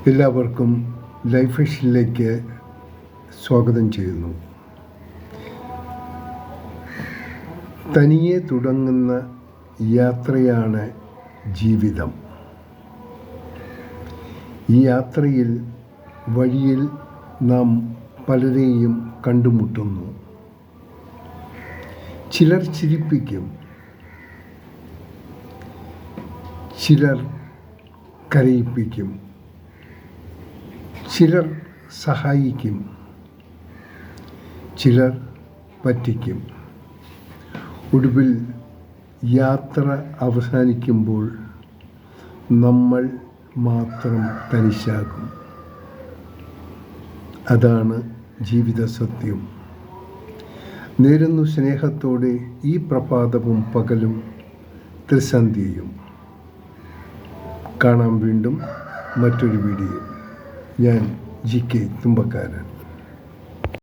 എല്ലാവർക്കും ലൈഫ് ഫിഷിലേക്ക് സ്വാഗതം ചെയ്യുന്നു. തനിയെ തുടങ്ങുന്ന യാത്രയാണ് ജീവിതം. ഈ യാത്രയിൽ വഴിയിൽ നാം പലരെയും കണ്ടുമുട്ടുന്നു. ചിലർ ചിരിപ്പിക്കും, ചിലർ കരയിപ്പിക്കും, ചിലർ സഹായിക്കും, ചിലർ പറ്റിക്കും. ഒടുവിൽ യാത്ര അവസാനിക്കുമ്പോൾ നമ്മൾ മാത്രം തനിച്ചാകും. അതാണ് ജീവിത സത്യം. നേരുന്നു സ്നേഹത്തോടെ ഈ പ്രഭാതവും പകലും ത്രിസന്ധ്യയും. കാണാം വീണ്ടും മറ്റൊരു വീഡിയോ. ഞാൻ GK തുമ്പക്കാരൻ.